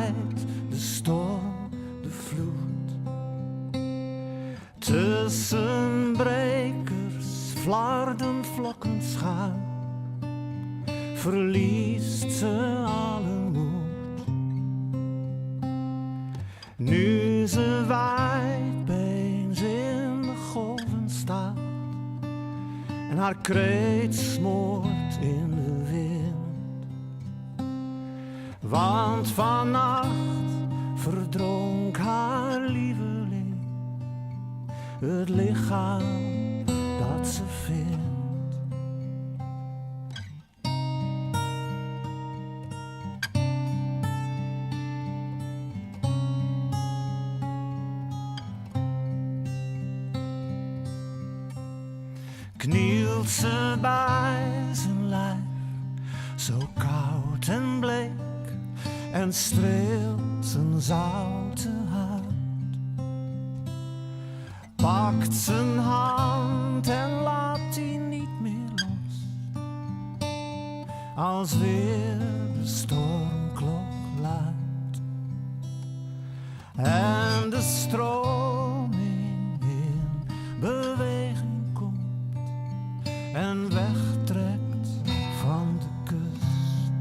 tijd, de storm, de vloed. Tussen brekers, flarden, vlokken schuim, verliest ze alle moed. Nu ze wijdbeens in de golven staat en haar kreet smoort in de wind. Want vannacht verdronk haar lieveling, het lichaam dat ze vindt. Knielt ze bij zijn lijf, zo koud en bleek, en streelt zijn zoute huid. Pakt zijn hand en laat die niet meer los, als weer de stormklok luidt en de stroming in beweging komt en wegtrekt van de kust.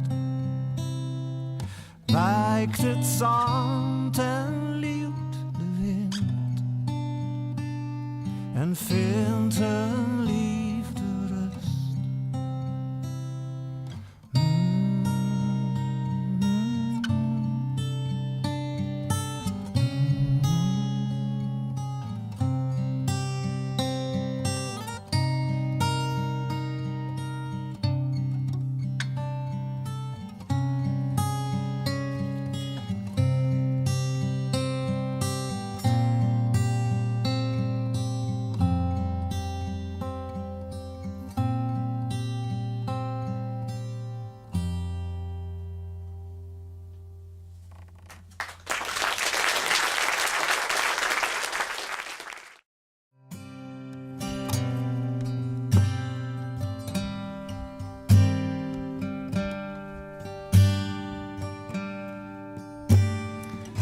Wijkt het zand en lieuwt de wind en vindt een liefde rust.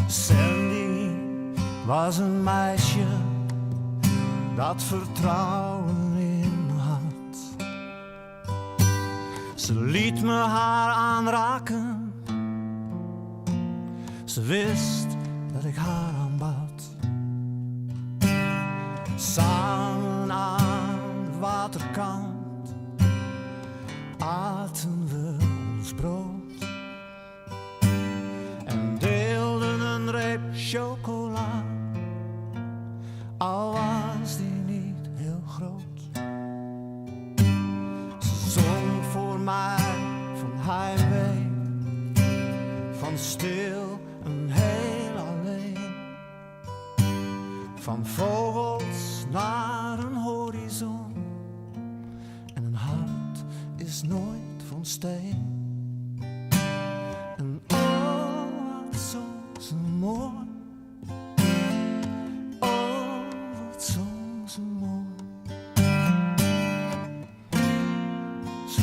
Sandy was een meisje dat vertrouwen in me had. Ze liet me haar aanraken, ze wist dat ik haar aanbad. Samen aan de waterkant aten we ons brood en deelden een reep chocola, al was die niet heel groot. Ze zong voor mij van heimwee, van stil en heel alleen, van vogels naar een horizon, en een hart is nooit van steen. En oh, wat zong ze mooi, oh, wat zong ze mooi, zo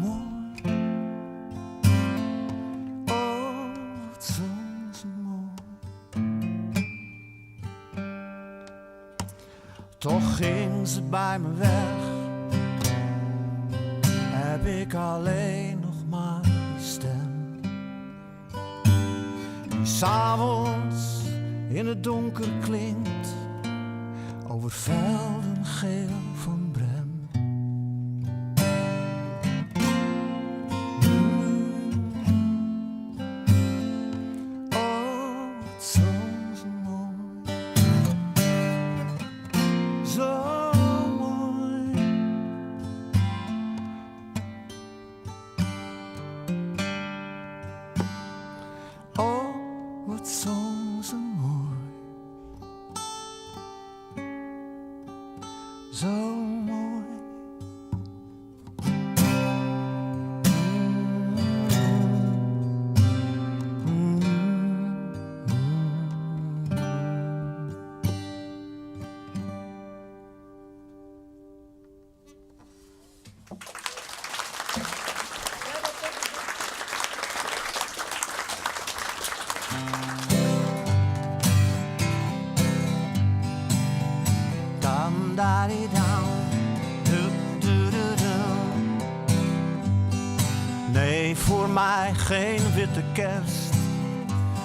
mooi, oh, wat zong ze mooi. Toch ging ze bij me weg, heb ik alleen nog maar die stem, die 's avonds in het donker klinkt, over velden geel van Brem. Oh, wat zong ze mooi, zo mooi. Oh, wat zong ze mooi, zo mooi. Dam da di dam, du du du du. Nee, voor mij geen witte kerst,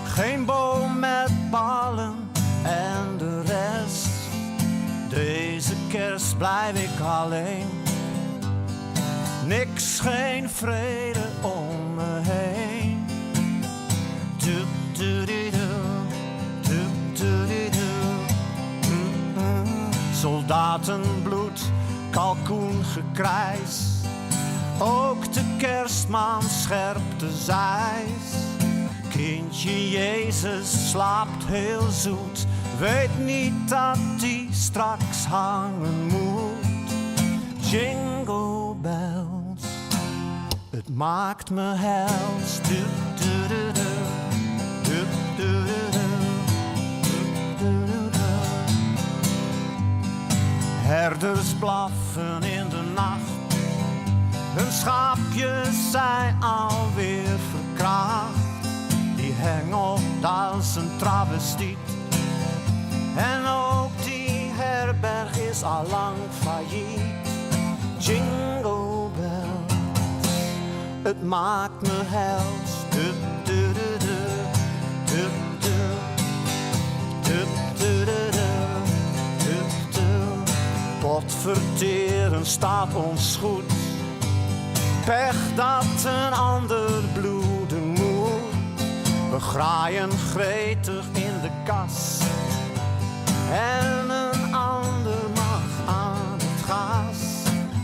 geen boom met ballen en de rest. Deze kerst blijf ik alleen. Niks, geen vrede om me heen. Du du du du, du du du du. Soldatenbloed, kalkoengekrijs. Ook de kerstman scherpt de zeis. Kindje Jezus slaapt heel zoet. Weet niet dat die straks hangen moet. Jingle bells, het maakt me hels. Du, du, du, du. Du, du, du, du. Du, du, du. Herders blaffen in de nacht. Hun schaapjes zijn alweer verkracht. Die hengelt als een travestiet. En ook die herberg is al lang failliet. Jingle bells, het maakt me hels. Du, du, du, du. Du, du. Du, du, du, du. Du, du. Potverteren staat ons goed. Pech dat een ander bloeden moet. We graaien gretig in de kas. En een ander mag aan het gas.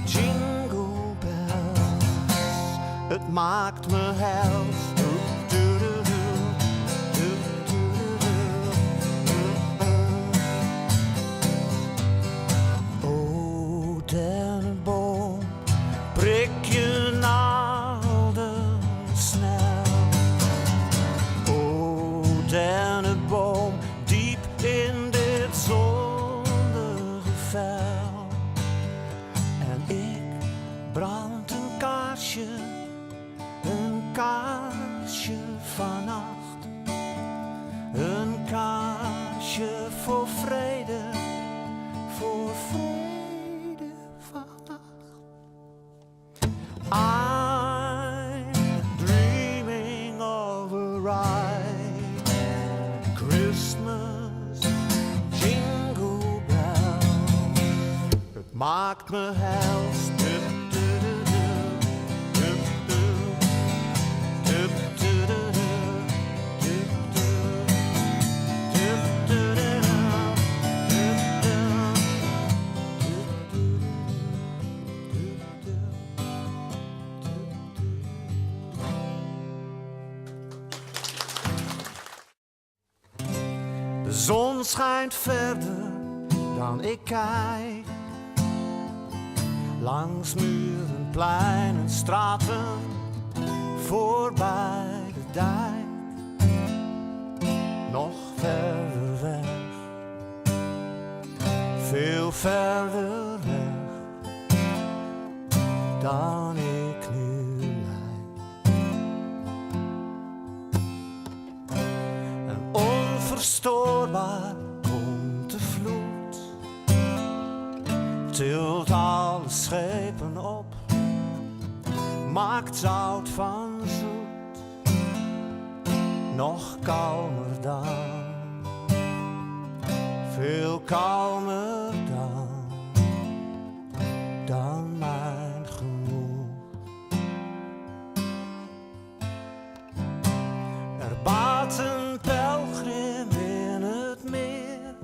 Jingle bells, het maakt me hels. O dennenboom, prik je naalden snel. O dennenboom, diep in dit zondige vel. En ik brand een kaarsje vannacht. Een kaarsje voor vrede vannacht. I'm dreaming of a ride, Christmas, jingle bells. Het maakt me hels. De zon schijnt verder dan ik kijk. Langs muren, pleinen, straten, voorbij de dijk. Nog verder weg, veel verder weg dan ik nu lijk. En onverstoorbaar komt de vloed, tilt alle schepen op, maakt zout van zoet, nog kalmer dan, veel kalmer dan mijn gemoed. Er baat een pelgrim in het meer,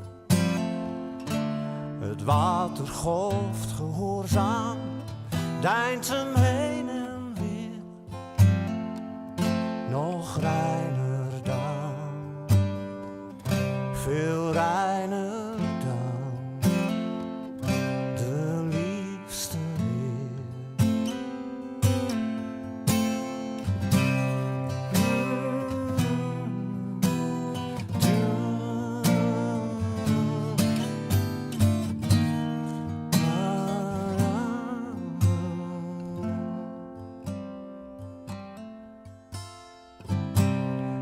het water golft gehoorzaam, deint hem heen en weer, nog reiner dan, veel reiner dan de liefste weer.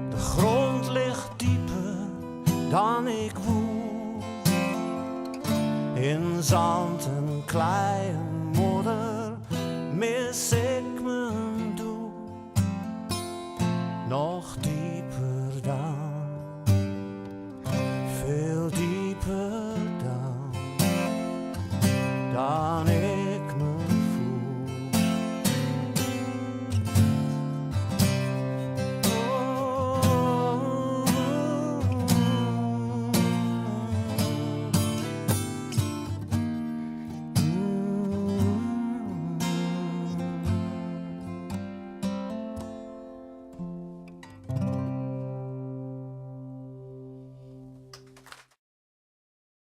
De grond ligt dan ik woel. In zand en klei en modder mis ik mijn doel. Nog die